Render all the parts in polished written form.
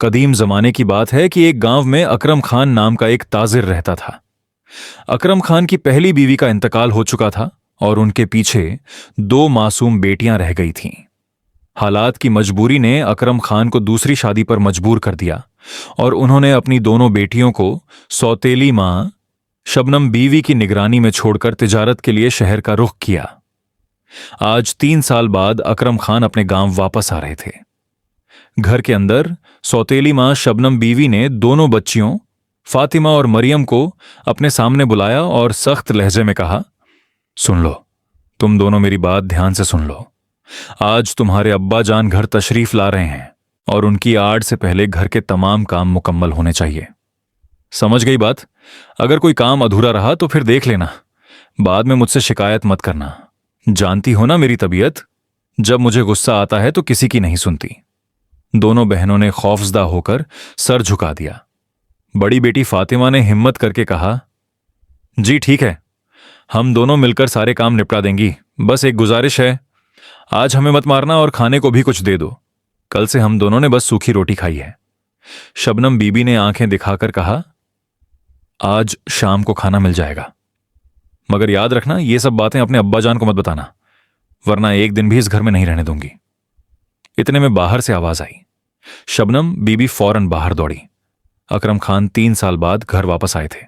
कदीम जमाने की बात है कि एक गांव में अकरम खान नाम का एक ताजिर रहता था। अकरम खान की पहली बीवी का इंतकाल हो चुका था और उनके पीछे 2 मासूम बेटियां रह गई थीं। हालात की मजबूरी ने अकरम खान को दूसरी शादी पर मजबूर कर दिया और उन्होंने अपनी दोनों बेटियों को सौतेली मां शबनम बीवी की निगरानी में छोड़कर तिजारत के लिए शहर का रुख किया। आज 3 साल बाद अकरम खान अपने गांव वापस आ रहे थे। घर के अंदर सौतेली मां शबनम बीवी ने दोनों बच्चियों फातिमा और मरियम को अपने सामने बुलाया और सख्त लहजे में कहा, सुन लो, तुम दोनों मेरी बात ध्यान से सुन लो। आज तुम्हारे अब्बा जान घर तशरीफ ला रहे हैं और उनकी आड़ से पहले घर के तमाम काम मुकम्मल होने चाहिए। समझ गई बात? अगर कोई काम अधूरा रहा तो फिर देख लेना, बाद में मुझसे शिकायत मत करना। जानती हो ना मेरी तबीयत, जब मुझे गुस्सा आता है तो किसी की नहीं सुनती। दोनों बहनों ने खौफजदा होकर सर झुका दिया। बड़ी बेटी फातिमा ने हिम्मत करके कहा, जी ठीक है, हम दोनों मिलकर सारे काम निपटा देंगी। बस एक गुजारिश है, आज हमें मत मारना और खाने को भी कुछ दे दो। कल से हम दोनों ने बस सूखी रोटी खाई है। शबनम बीबी ने आंखें दिखाकर कहा, आज शाम को खाना मिल जाएगा, मगर याद रखना ये सब बातें अपने अब्बा जान को मत बताना, वरना एक दिन भी इस घर में नहीं रहने दूंगी। इतने में बाहर से आवाज आई। शबनम बीबी फौरन बाहर दौड़ी। अकरम खान 3 साल बाद घर वापस आए थे।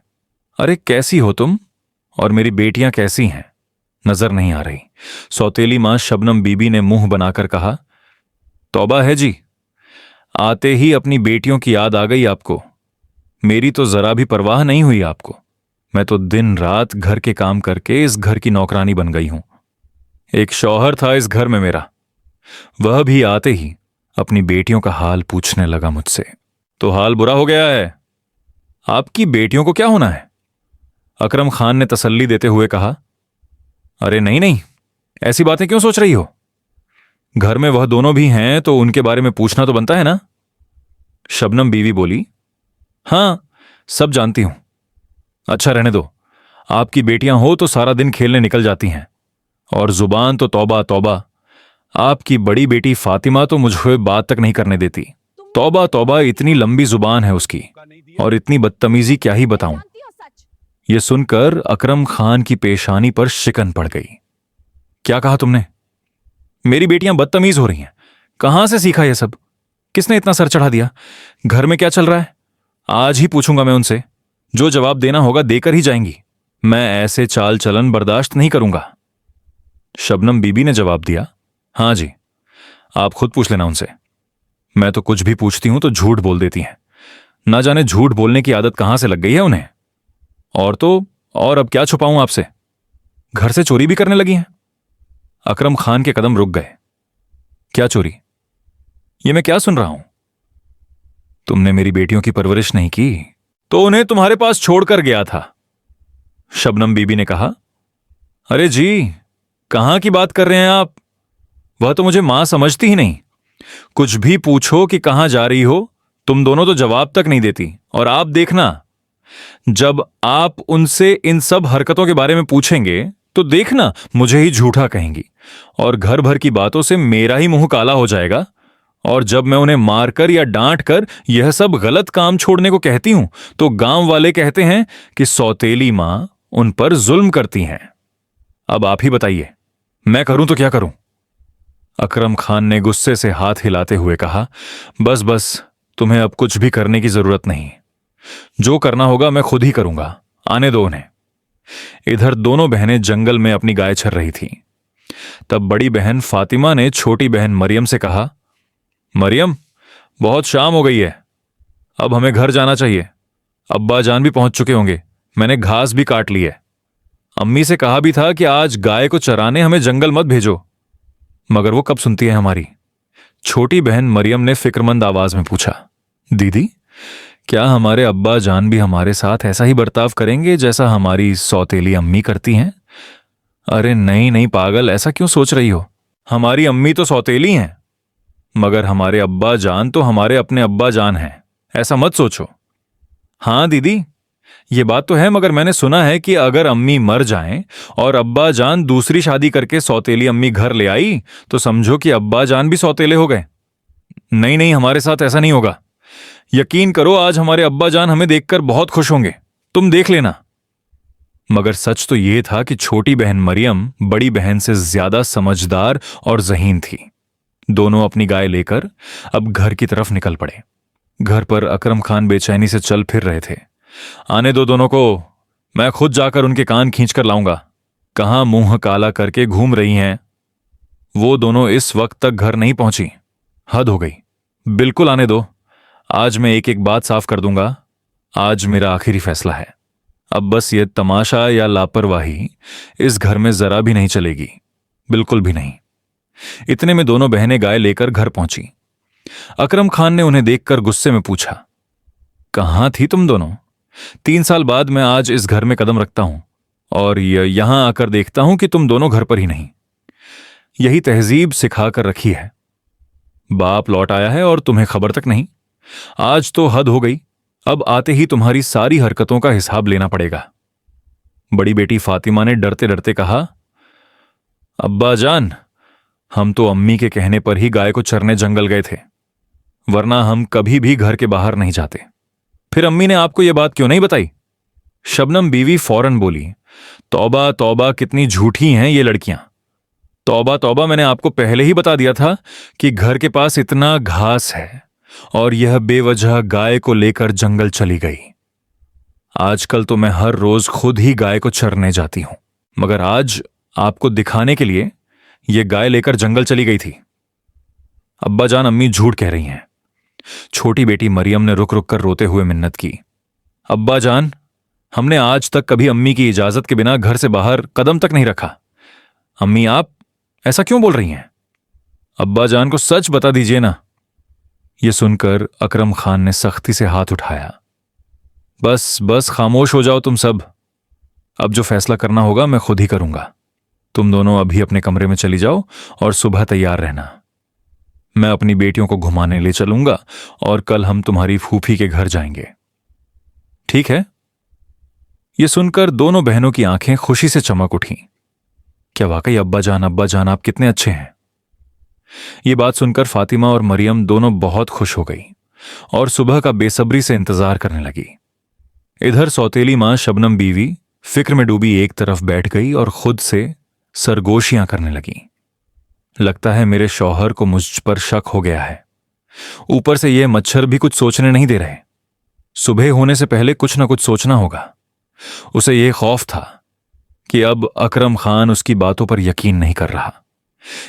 अरे कैसी हो तुम, और मेरी बेटियां कैसी हैं? नजर नहीं आ रही। सौतेली मां शबनम बीबी ने मुंह बनाकर कहा, तौबा है जी, आते ही अपनी बेटियों की याद आ गई आपको। मेरी तो जरा भी परवाह नहीं हुई आपको। मैं तो दिन रात घर के काम करके इस घर की नौकरानी बन गई हूं। एक शौहर था इस घर में मेरा, वह भी आते ही अपनी बेटियों का हाल पूछने लगा मुझसे। तो हाल बुरा हो गया है? आपकी बेटियों को क्या होना है? अकरम खान ने तसल्ली देते हुए कहा, अरे नहीं नहीं, ऐसी बातें क्यों सोच रही हो? घर में वह दोनों भी हैं तो उनके बारे में पूछना तो बनता है ना। शबनम बीवी बोली, हां सब जानती हूं। अच्छा रहने दो, आपकी बेटियां हो तो सारा दिन खेलने निकल जाती हैं, और जुबान तो तौबा तौबा। आपकी बड़ी बेटी फातिमा तो मुझे बात तक नहीं करने देती। तौबा तौबा, इतनी लंबी जुबान है उसकी, और इतनी बदतमीजी क्या ही बताऊं। यह सुनकर अकरम खान की पेशानी पर शिकन पड़ गई। क्या कहा तुमने? मेरी बेटियां बदतमीज हो रही हैं? कहां से सीखा यह सब? किसने इतना सर चढ़ा दिया? घर में क्या चल रहा है? आज ही पूछूंगा मैं उनसे। जो जवाब देना होगा देकर ही जाएंगी। मैं ऐसे चाल चलन बर्दाश्त नहीं करूंगा। शबनम बीबी ने जवाब दिया, हां जी, आप खुद पूछ लेना उनसे। मैं तो कुछ भी पूछती हूं तो झूठ बोल देती हैं। ना जाने झूठ बोलने की आदत कहां से लग गई है उन्हें। और तो और, अब क्या छुपाऊं आपसे, घर से चोरी भी करने लगी हैं। अकरम खान के कदम रुक गए। क्या चोरी? ये मैं क्या सुन रहा हूं? तुमने मेरी बेटियों की परवरिश नहीं की तो उन्हें तुम्हारे पास छोड़कर गया था। शबनम बीबी ने कहा, अरे जी, कहां की बात कर रहे हैं आप? वह तो मुझे मां समझती ही नहीं। कुछ भी पूछो कि कहां जा रही हो, तुम दोनों तो जवाब तक नहीं देती। और आप देखना, जब आप उनसे इन सब हरकतों के बारे में पूछेंगे तो देखना मुझे ही झूठा कहेंगी और घर भर की बातों से मेरा ही मुंह काला हो जाएगा। और जब मैं उन्हें मारकर या डांट कर यह सब गलत काम छोड़ने को कहती हूं तो गांव वाले कहते हैं कि सौतेली मां उन पर जुल्म करती हैं। अब आप ही बताइए, मैं करूं तो क्या करूं? अकरम खान ने गुस्से से हाथ हिलाते हुए कहा, बस बस, तुम्हें अब कुछ भी करने की जरूरत नहीं। जो करना होगा मैं खुद ही करूंगा, आने दो उन्हें। इधर दोनों बहनें जंगल में अपनी गाय चर रही थीं। तब बड़ी बहन फातिमा ने छोटी बहन मरियम से कहा, मरियम, बहुत शाम हो गई है, अब हमें घर जाना चाहिए। अब्बा जान भी पहुंच चुके होंगे, मैंने घास भी काट ली है। अम्मी से कहा भी था कि आज गाय को चराने हमें जंगल मत भेजो, मगर वो कब सुनती है हमारी। छोटी बहन मरियम ने फिक्रमंद आवाज में पूछा, दीदी, क्या हमारे अब्बा जान भी हमारे साथ ऐसा ही बर्ताव करेंगे जैसा हमारी सौतेली अम्मी करती हैं? अरे नहीं नहीं पागल, ऐसा क्यों सोच रही हो? हमारी अम्मी तो सौतेली हैं, मगर हमारे अब्बा जान तो हमारे अपने अब्बा जान हैं, ऐसा मत सोचो। हां दीदी, ये बात तो है, मगर मैंने सुना है कि अगर अम्मी मर जाएं और अब्बा जान दूसरी शादी करके सौतेली अम्मी घर ले आई तो समझो कि अब्बा जान भी सौतेले हो गए। नहीं नहीं, हमारे साथ ऐसा नहीं होगा। यकीन करो, आज हमारे अब्बा जान हमें देखकर बहुत खुश होंगे, तुम देख लेना। मगर सच तो यह था कि छोटी बहन मरियम बड़ी बहन से ज्यादा समझदार और ज़हीन थी। दोनों अपनी गाय लेकर अब घर की तरफ निकल पड़े। घर पर अकरम खान बेचैनी से चल फिर रहे थे। आने दो दोनों को, मैं खुद जाकर उनके कान खींच कर लाऊंगा। कहां मुंह काला करके घूम रही हैं? वो दोनों इस वक्त तक घर नहीं पहुंची। हद हो गई। बिल्कुल आने दो। आज मैं एक एक बात साफ कर दूंगा। आज मेरा आखिरी फैसला है। अब बस ये तमाशा या लापरवाही इस घर में जरा भी नहीं चलेगी, बिल्कुल भी नहीं। इतने में दोनों बहनें गाय लेकर घर पहुंची। अकरम खान ने उन्हें देखकर गुस्से में पूछा, कहां थी तुम दोनों? 3 साल बाद मैं आज इस घर में कदम रखता हूं और यहां आकर देखता हूं कि तुम दोनों घर पर ही नहीं। यही तहजीब सिखा कर रखी है। बाप लौट आया है और तुम्हें खबर तक नहीं। आज तो हद हो गई। अब आते ही तुम्हारी सारी हरकतों का हिसाब लेना पड़ेगा। बड़ी बेटी फातिमा ने डरते डरते कहा, अब्बा जान, हम तो अम्मी के कहने पर ही गाय को चरने जंगल गए थे, वरना हम कभी भी घर के बाहर नहीं जाते। फिर अम्मी ने आपको यह बात क्यों नहीं बताई? शबनम बीवी फौरन बोली, तौबा तौबा, कितनी झूठी हैं ये लड़कियां। तौबा तौबा, मैंने आपको पहले ही बता दिया था कि घर के पास इतना घास है और यह बेवजह गाय को लेकर जंगल चली गई। आजकल तो मैं हर रोज खुद ही गाय को चरने जाती हूं, मगर आज आपको दिखाने के लिए यह गाय लेकर जंगल चली गई थी। अब्बा जान, अम्मी झूठ कह रही हैं। छोटी बेटी मरियम ने रुक रुक कर रोते हुए मिन्नत की, अब्बा जान, हमने आज तक कभी अम्मी की इजाजत के बिना घर से बाहर कदम तक नहीं रखा। अम्मी, आप ऐसा क्यों बोल रही हैं? अब्बा जान को सच बता दीजिए ना। यह सुनकर अकरम खान ने सख्ती से हाथ उठाया। बस बस, खामोश हो जाओ तुम सब। अब जो फैसला करना होगा मैं खुद ही करूंगा। तुम दोनों अभी अपने कमरे में चली जाओ और सुबह तैयार रहना। मैं अपनी बेटियों को घुमाने ले चलूंगा और कल हम तुम्हारी फूफी के घर जाएंगे, ठीक है? यह सुनकर दोनों बहनों की आंखें खुशी से चमक उठीं। क्या वाकई अब्बा जान आप कितने अच्छे हैं। यह बात सुनकर फातिमा और मरियम दोनों बहुत खुश हो गई और सुबह का बेसब्री से इंतजार करने लगी। इधर सौतेली मां शबनम बीवी फिक्र में डूबी एक तरफ बैठ गई और खुद से सरगोशियां करने लगी। लगता है मेरे शौहर को मुझ पर शक हो गया है। ऊपर से ये मच्छर भी कुछ सोचने नहीं दे रहे। सुबह होने से पहले कुछ ना कुछ सोचना होगा। उसे यह खौफ था कि अब अकरम खान उसकी बातों पर यकीन नहीं कर रहा,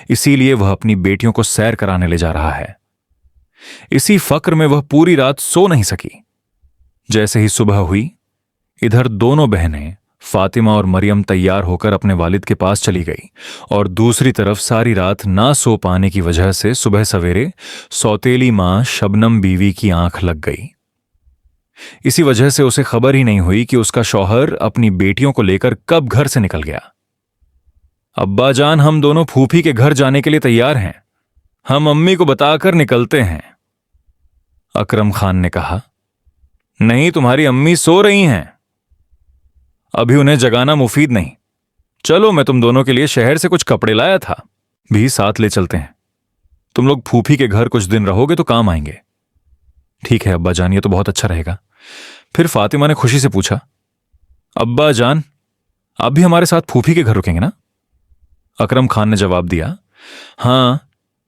इसीलिए वह अपनी बेटियों को सैर कराने ले जा रहा है। इसी फक्र में वह पूरी रात सो नहीं सकी। जैसे ही सुबह हुई, इधर दोनों बहनें फातिमा और मरियम तैयार होकर अपने वालिद के पास चली गई और दूसरी तरफ सारी रात ना सो पाने की वजह से सुबह सवेरे सौतेली मां शबनम बीवी की आंख लग गई। इसी वजह से उसे खबर ही नहीं हुई कि उसका शौहर अपनी बेटियों को लेकर कब घर से निकल गया। अब्बा जान, हम दोनों फूफी के घर जाने के लिए तैयार हैं। हम अम्मी को बताकर निकलते हैं। अकरम खान ने कहा, नहीं, तुम्हारी अम्मी सो रही हैं, अभी उन्हें जगाना मुफीद नहीं। चलो, मैं तुम दोनों के लिए शहर से कुछ कपड़े लाया था, भी साथ ले चलते हैं। तुम लोग फूफी के घर कुछ दिन रहोगे तो काम आएंगे। ठीक है अब्बा जान, ये तो बहुत अच्छा रहेगा। फिर फातिमा ने खुशी से पूछा, अब्बा जान, आप भी हमारे साथ फूफी के घर रुकेंगे ना? अकरम खान ने जवाब दिया, हां,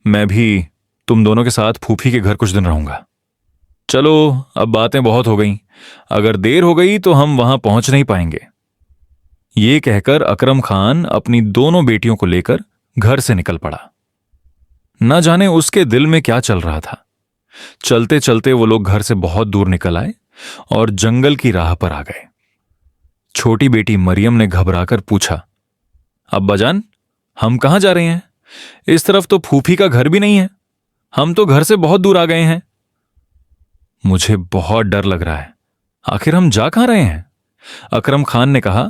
मैं भी तुम दोनों के साथ फूफी के घर कुछ दिन रहूंगा। चलो, अब बातें बहुत हो गईं। अगर देर हो गई तो हम वहां पहुंच नहीं पाएंगे। ये कहकर अकरम खान अपनी दोनों बेटियों को लेकर घर से निकल पड़ा। न जाने उसके दिल में क्या चल रहा था। चलते चलते वो लोग घर से बहुत दूर निकल आए और जंगल की राह पर आ गए। छोटी बेटी मरियम ने घबराकर पूछा, अब्बा जान, हम कहां जा रहे हैं? इस तरफ तो फूफी का घर भी नहीं है। हम तो घर से बहुत दूर आ गए हैं। मुझे बहुत डर लग रहा है। आखिर हम जा कहां रहे हैं? अकरम खान ने कहा,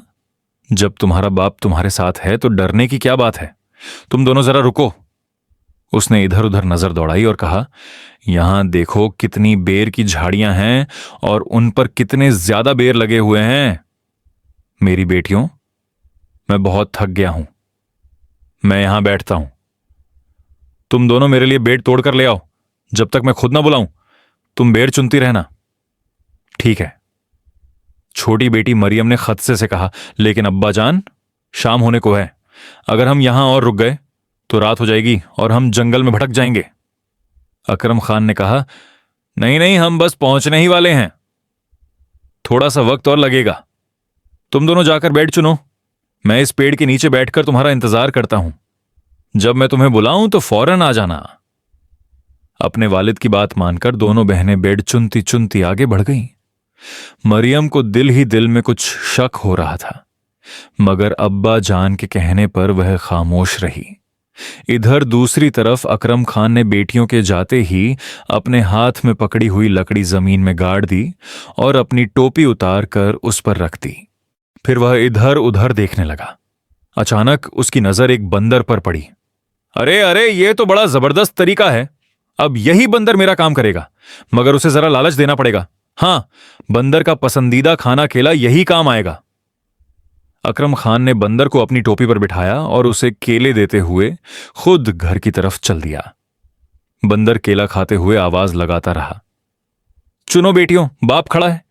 जब तुम्हारा बाप तुम्हारे साथ है तो डरने की क्या बात है। तुम दोनों जरा रुको। उसने इधर उधर नजर दौड़ाई और कहा, यहां देखो कितनी बेर की झाड़ियां हैं और उन पर कितने ज्यादा बेर लगे हुए हैं। मेरी बेटियों, मैं बहुत थक गया हूं। मैं यहां बैठता हूं। तुम दोनों मेरे लिए बेड तोड़कर ले आओ, जब तक मैं खुद ना बुलाऊं। तुम बेर चुनती रहना। ठीक है, छोटी बेटी मरियम ने खदशे से कहा। लेकिन अब्बा जान, शाम होने को है। अगर हम यहां और रुक गए तो रात हो जाएगी और हम जंगल में भटक जाएंगे। अकरम खान ने कहा, नहीं नहीं, हम बस पहुंचने ही वाले हैं, थोड़ा सा वक्त और लगेगा। तुम दोनों जाकर बेड चुनो, मैं इस पेड़ के नीचे बैठकर तुम्हारा इंतजार करता हूं। जब मैं तुम्हें बुलाऊं तो फौरन आ जाना। अपने वालिद की बात मानकर दोनों बहनें बेड चुनती चुनती आगे बढ़ गईं। मरियम को दिल ही दिल में कुछ शक हो रहा था, मगर अब्बा जान के कहने पर वह खामोश रही। इधर दूसरी तरफ अकरम खान ने बेटियों के जाते ही अपने हाथ में पकड़ी हुई लकड़ी जमीन में गाड़ दी और अपनी टोपी उतार कर उस पर रख दी। फिर वह इधर उधर देखने लगा। अचानक उसकी नजर एक बंदर पर पड़ी। अरे अरे, ये तो बड़ा जबरदस्त तरीका है। अब यही बंदर मेरा काम करेगा, मगर उसे जरा लालच देना पड़ेगा। हां, बंदर का पसंदीदा खाना केला यही काम आएगा। अकरम खान ने बंदर को अपनी टोपी पर बिठाया और उसे केले देते हुए खुद घर की तरफ चल दिया। बंदर केला खाते हुए आवाज लगाता रहा, चुनो बेटियों, बाप खड़ा है।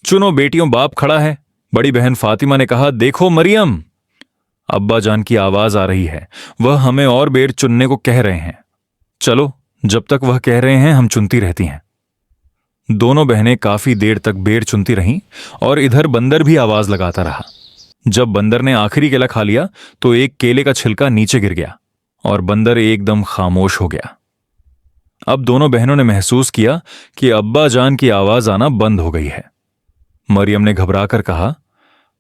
चुनो बेटियों, बाप खड़ा है। बड़ी बहन फातिमा ने कहा, देखो मरियम, अब्बा जान की आवाज आ रही है। वह हमें और बेर चुनने को कह रहे हैं। चलो, जब तक वह कह रहे हैं हम चुनती रहती हैं। दोनों बहनें काफी देर तक बेर चुनती रहीं और इधर बंदर भी आवाज लगाता रहा। जब बंदर ने आखिरी केला खा लिया तो एक केले का छिलका नीचे गिर गया और बंदर एकदम खामोश हो गया। अब दोनों बहनों ने महसूस किया कि अब्बा जान की आवाज आना बंद हो गई है। मरियम ने घबराकर कहा,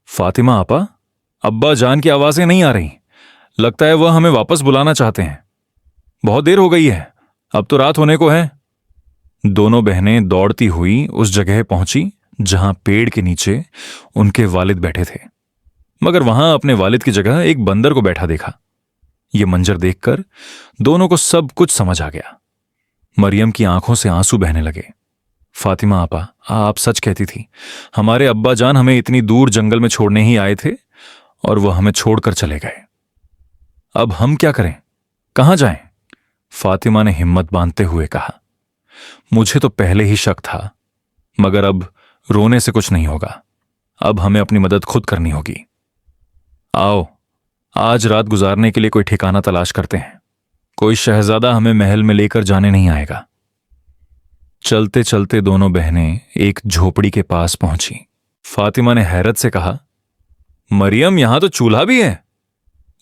फातिमा आपा, अब्बा जान की आवाजें नहीं आ रही। लगता है वह हमें वापस बुलाना चाहते हैं। बहुत देर हो गई है, अब तो रात होने को है। दोनों बहनें दौड़ती हुई उस जगह पहुंची जहां पेड़ के नीचे उनके वालिद बैठे थे, मगर वहां अपने वालिद की जगह एक बंदर को बैठा देखा। यह मंजर देखकर दोनों को सब कुछ समझ आ गया। मरियम की आंखों से आंसू बहने लगे। फातिमा आपा, आप सच कहती थी। हमारे अब्बा जान हमें इतनी दूर जंगल में छोड़ने ही आए थे और वह हमें छोड़कर चले गए। अब हम क्या करें, कहां जाएं? फातिमा ने हिम्मत बांधते हुए कहा, मुझे तो पहले ही शक था, मगर अब रोने से कुछ नहीं होगा। अब हमें अपनी मदद खुद करनी होगी। आओ, आज रात गुजारने के लिए कोई ठिकाना तलाश करते हैं। कोई शहजादा हमें महल में लेकर जाने नहीं आएगा। चलते चलते दोनों बहनें एक झोपड़ी के पास पहुंची। फातिमा ने हैरत से कहा, मरियम, यहां तो चूल्हा भी है।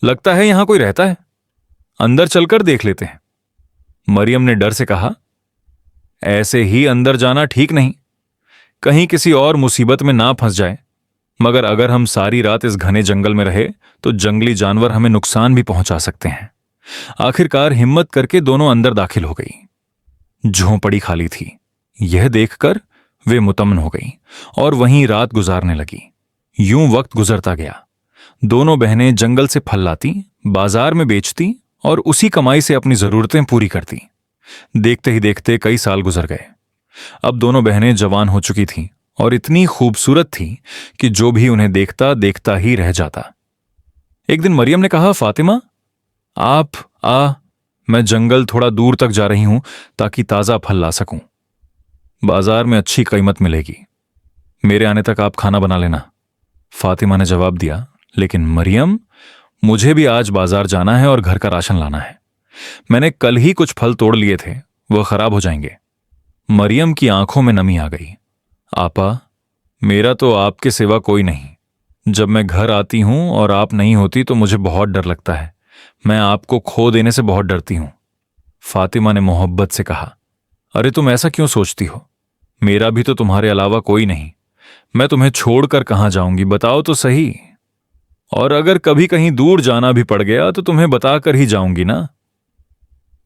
लगता है यहां कोई रहता है। अंदर चलकर देख लेते हैं। मरियम ने डर से कहा, ऐसे ही अंदर जाना ठीक नहीं, कहीं किसी और मुसीबत में ना फंस जाए। मगर अगर हम सारी रात इस घने जंगल में रहे तो जंगली जानवर हमें नुकसान भी पहुंचा सकते हैं। आखिरकार हिम्मत करके दोनों अंदर दाखिल हो गई। झोंपड़ी खाली थी। यह देखकर वे मुतमन हो गई और वहीं रात गुजारने लगी। यूं वक्त गुजरता गया। दोनों बहनें जंगल से फल लाती, बाजार में बेचती और उसी कमाई से अपनी जरूरतें पूरी करती। देखते ही देखते कई साल गुजर गए। अब दोनों बहनें जवान हो चुकी थीं और इतनी खूबसूरत थीं कि जो भी उन्हें देखता देखता ही रह जाता। एक दिन मरियम ने कहा, फातिमा, मैं जंगल थोड़ा दूर तक जा रही हूं ताकि ताजा फल ला सकूं। बाजार में अच्छी कीमत मिलेगी। मेरे आने तक आप खाना बना लेना। फातिमा ने जवाब दिया, लेकिन मरियम, मुझे भी आज बाजार जाना है और घर का राशन लाना है। मैंने कल ही कुछ फल तोड़ लिए थे, वह खराब हो जाएंगे। मरियम की आंखों में नमी आ गई। आपा, मेरा तो आपके सिवा कोई नहीं। जब मैं घर आती हूं और आप नहीं होती तो मुझे बहुत डर लगता है। मैं आपको खो देने से बहुत डरती हूं। फातिमा ने मोहब्बत से कहा, अरे तुम ऐसा क्यों सोचती हो? मेरा भी तो तुम्हारे अलावा कोई नहीं। मैं तुम्हें छोड़कर कहां जाऊंगी, बताओ तो सही। और अगर कभी कहीं दूर जाना भी पड़ गया तो तुम्हें बताकर ही जाऊंगी ना।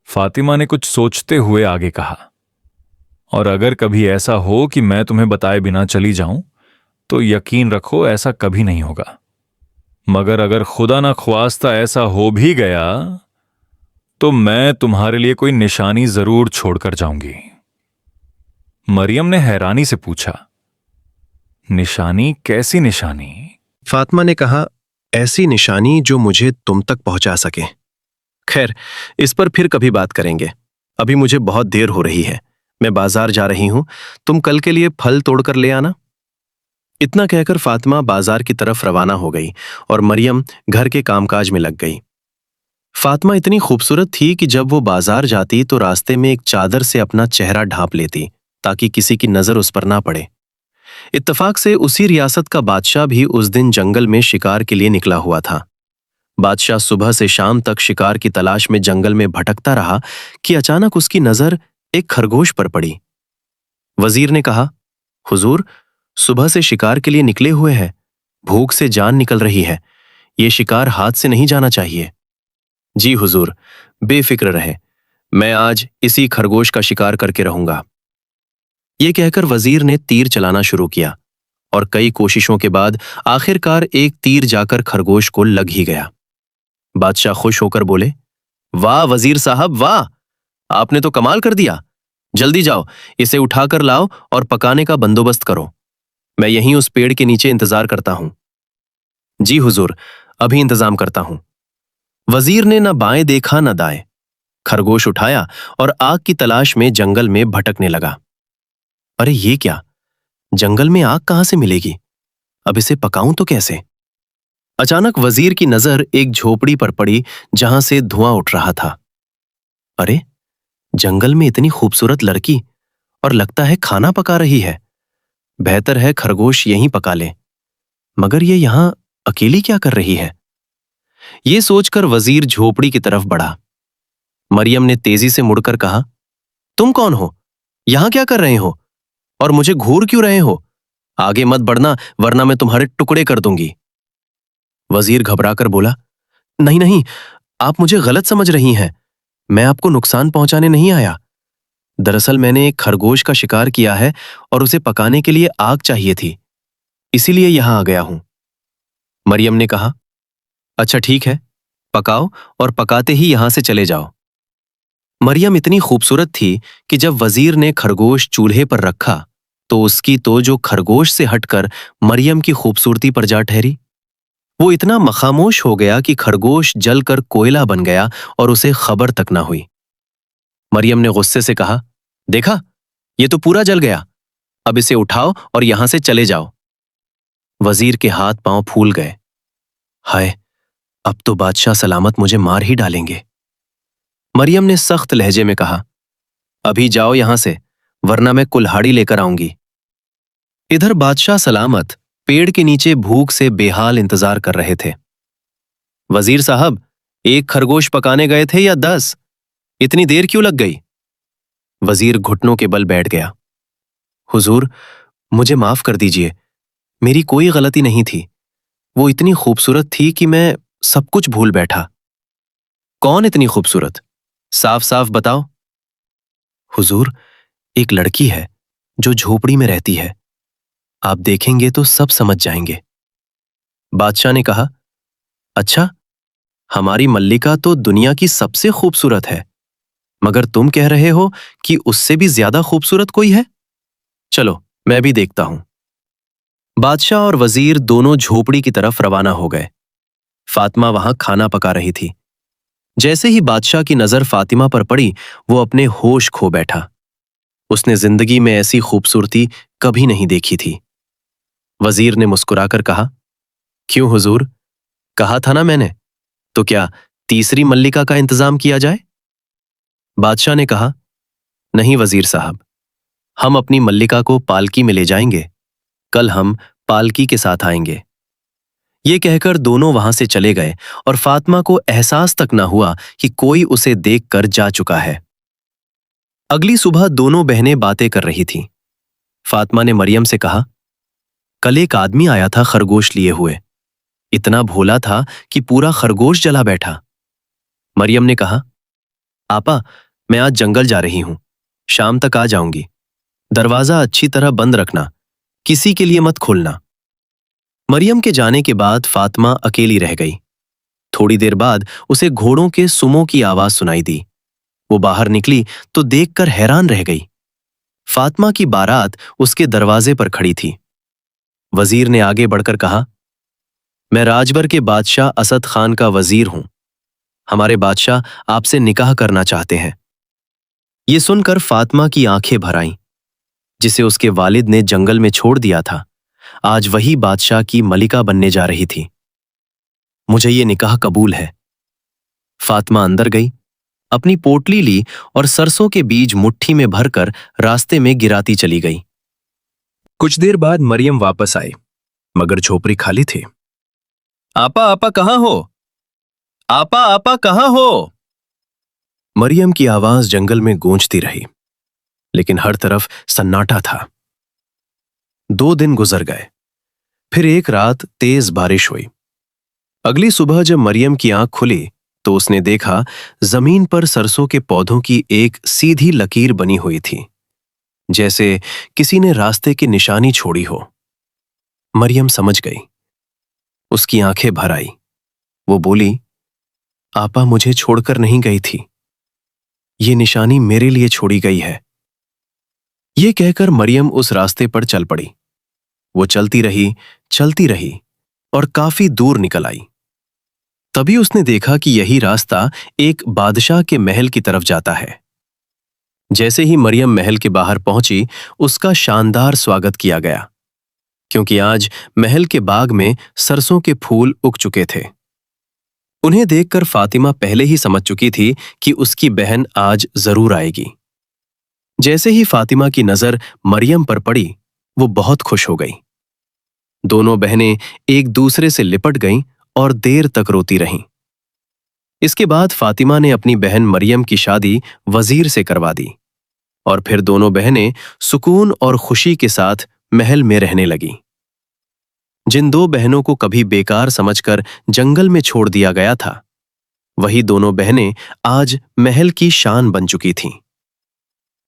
फातिमा ने कुछ सोचते हुए आगे कहा, और अगर कभी ऐसा हो कि मैं तुम्हें बताए बिना चली जाऊं तो यकीन रखो ऐसा कभी नहीं होगा। मगर अगर खुदा ना ख्वास्ता ऐसा हो भी गया तो मैं तुम्हारे लिए कोई निशानी जरूर छोड़कर जाऊंगी। मरियम ने हैरानी से पूछा, निशानी? कैसी निशानी? फातिमा ने कहा, ऐसी निशानी जो मुझे तुम तक पहुंचा सके। खैर, इस पर फिर कभी बात करेंगे। अभी मुझे बहुत देर हो रही है। मैं बाजार जा रही हूं, तुम कल के लिए फल तोड़कर ले आना। इतना कहकर फातिमा बाजार की तरफ रवाना हो गई और मरियम घर के कामकाज में लग गई। फातिमा इतनी खूबसूरत थी कि जब वो बाजार जाती तो रास्ते में एक चादर से अपना चेहरा ढांप लेती ताकि किसी की नजर उस पर ना पड़े। इत्तेफाक से उसी रियासत का बादशाह भी उस दिन जंगल में शिकार के लिए निकला हुआ था। बादशाह सुबह से शाम तक शिकार की तलाश में जंगल में भटकता रहा कि अचानक उसकी नजर एक खरगोश पर पड़ी। वजीर ने कहा, हुजूर, सुबह से शिकार के लिए निकले हुए हैं, भूख से जान निकल रही है, ये शिकार हाथ से नहीं जाना चाहिए। जी हुजूर, बेफिक्र रहे, मैं आज इसी खरगोश का शिकार करके रहूंगा। ये कहकर वजीर ने तीर चलाना शुरू किया और कई कोशिशों के बाद आखिरकार एक तीर जाकर खरगोश को लग ही गया। बादशाह खुश होकर बोले, वाह वजीर साहब वाह, आपने तो कमाल कर दिया। जल्दी जाओ, इसे उठाकर लाओ और पकाने का बंदोबस्त करो। मैं यहीं उस पेड़ के नीचे इंतजार करता हूं। जी हुजूर, अभी इंतजाम करता हूं। वजीर ने न बाएं देखा न दाएं, खरगोश उठाया और आग की तलाश में जंगल में भटकने लगा। अरे ये क्या, जंगल में आग कहां से मिलेगी? अब इसे पकाऊं तो कैसे? अचानक वजीर की नजर एक झोपड़ी पर पड़ी जहां से धुआं उठ रहा था। अरे, जंगल में इतनी खूबसूरत लड़की और लगता है खाना पका रही है। बेहतर है खरगोश यहीं पका ले। मगर ये यहां अकेली क्या कर रही है? ये सोचकर वजीर झोपड़ी की तरफ बढ़ा। मरियम ने तेजी से मुड़कर कहा, तुम कौन हो? यहां क्या कर रहे हो? और मुझे घूर क्यों रहे हो? आगे मत बढ़ना वरना मैं तुम्हारे टुकड़े कर दूंगी। वजीर घबराकर बोला, नहीं नहीं, आप मुझे गलत समझ रही हैं। मैं आपको नुकसान पहुंचाने नहीं आया। दरअसल मैंने एक खरगोश का शिकार किया है और उसे पकाने के लिए आग चाहिए थी, इसीलिए यहां आ गया हूं। मरियम ने कहा, अच्छा ठीक है, पकाओ और पकाते ही यहां से चले जाओ। मरियम इतनी खूबसूरत थी कि जब वजीर ने खरगोश चूल्हे पर रखा तो उसकी तो जो खरगोश से हटकर मरियम की खूबसूरती पर जा ठहरी। वो इतना मखामोश हो गया कि खरगोश जलकर कोयला बन गया और उसे खबर तक ना हुई। मरियम ने गुस्से से कहा, देखा, ये तो पूरा जल गया। अब इसे उठाओ और यहां से चले जाओ। वजीर के हाथ पांव फूल गए। हाय, अब तो बादशाह सलामत मुझे मार ही डालेंगे। मरियम ने सख्त लहजे में कहा, अभी जाओ यहां से, वरना मैं कुल्हाड़ी लेकर आऊंगी। इधर बादशाह सलामत पेड़ के नीचे भूख से बेहाल इंतजार कर रहे थे। वजीर साहब, एक खरगोश पकाने गए थे या 10? इतनी देर क्यों लग गई? वजीर घुटनों के बल बैठ गया। हुजूर, मुझे माफ कर दीजिए, मेरी कोई गलती नहीं थी। वो इतनी खूबसूरत थी कि मैं सब कुछ भूल बैठा। कौन इतनी खूबसूरत? साफ साफ बताओ। हुजूर, एक लड़की है जो झोपड़ी में रहती है। आप देखेंगे तो सब समझ जाएंगे। बादशाह ने कहा, अच्छा, हमारी मल्लिका तो दुनिया की सबसे खूबसूरत है, मगर तुम कह रहे हो कि उससे भी ज्यादा खूबसूरत कोई है? चलो, मैं भी देखता हूं। बादशाह और वजीर दोनों झोपड़ी की तरफ रवाना हो गए। फातिमा वहां खाना पका रही थी। जैसे ही बादशाह की नजर फातिमा पर पड़ी, वो अपने होश खो बैठा। उसने जिंदगी में ऐसी खूबसूरती कभी नहीं देखी थी। वजीर ने मुस्कुराकर कहा, क्यों हुजूर, कहा था ना मैंने, तो क्या तीसरी मल्लिका का इंतजाम किया जाए? बादशाह ने कहा, नहीं वजीर साहब, हम अपनी मल्लिका को पालकी में ले जाएंगे। कल हम पालकी के साथ आएंगे। ये कहकर दोनों वहां से चले गए और फातिमा को एहसास तक न हुआ कि कोई उसे देखकर जा चुका है। अगली सुबह दोनों बहनें बातें कर रही थीं। फातिमा ने मरियम से कहा, कल एक आदमी आया था खरगोश लिए हुए। इतना भोला था कि पूरा खरगोश जला बैठा। मरियम ने कहा, आपा, मैं आज जंगल जा रही हूं, शाम तक आ जाऊंगी। दरवाजा अच्छी तरह बंद रखना, किसी के लिए मत खोलना। मरियम के जाने के बाद फातिमा अकेली रह गई। थोड़ी देर बाद उसे घोड़ों के सुमों की आवाज सुनाई दी। वो बाहर निकली तो देखकर हैरान रह गई। फातिमा की बारात उसके दरवाजे पर खड़ी थी। वजीर ने आगे बढ़कर कहा, मैं राजबर के बादशाह असद खान का वजीर हूं। हमारे बादशाह आपसे निकाह करना चाहते हैं। ये सुनकर फातिमा की आंखें भर आईं। जिसे उसके वालिद ने जंगल में छोड़ दिया था, आज वही बादशाह की मलिका बनने जा रही थी। मुझे ये निकाह कबूल है। फातिमा अंदर गई, अपनी पोटली ली और सरसों के बीज मुट्ठी में भरकर रास्ते में गिराती चली गई। कुछ देर बाद मरियम वापस आई, मगर झोपड़ी खाली थी। आपा आपा कहाँ हो? आपा आपा कहाँ हो? मरियम की आवाज जंगल में गूंजती रही, लेकिन हर तरफ सन्नाटा था। 2 दिन गुजर गए, फिर एक रात तेज बारिश हुई। अगली सुबह जब मरियम की आंख खुली तो उसने देखा जमीन पर सरसों के पौधों की एक सीधी लकीर बनी हुई थी, जैसे किसी ने रास्ते की निशानी छोड़ी हो। मरियम समझ गई। उसकी आंखें भर आई। वो बोली, आपा मुझे छोड़कर नहीं गई थी, ये निशानी मेरे लिए छोड़ी गई है। ये कहकर मरियम उस रास्ते पर चल पड़ी। वो चलती रही और काफी दूर निकल आई। तभी उसने देखा कि यही रास्ता एक बादशाह के महल की तरफ जाता है। जैसे ही मरियम महल के बाहर पहुंची, उसका शानदार स्वागत किया गया, क्योंकि आज महल के बाग में सरसों के फूल उग चुके थे। उन्हें देखकर फातिमा पहले ही समझ चुकी थी कि उसकी बहन आज जरूर आएगी। जैसे ही फातिमा की नजर मरियम पर पड़ी, वो बहुत खुश हो गई। दोनों बहनें एक दूसरे से लिपट गईं और देर तक रोती रहीं। इसके बाद फातिमा ने अपनी बहन मरियम की शादी वजीर से करवा दी और फिर दोनों बहनें सुकून और खुशी के साथ महल में रहने लगीं। जिन 2 बहनों को कभी बेकार समझकर जंगल में छोड़ दिया गया था, वही दोनों बहनें आज महल की शान बन चुकी थीं।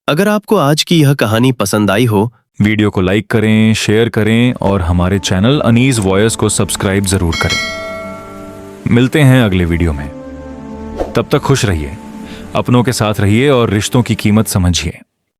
अगर आपको आज की यह कहानी पसंद आई हो, वीडियो को लाइक करें, शेयर करें और हमारे चैनल अनीज वॉयस को सब्सक्राइब जरूर करें। मिलते हैं अगले वीडियो में। तब तक खुश रहिए, अपनों के साथ रहिए और रिश्तों की कीमत समझिए।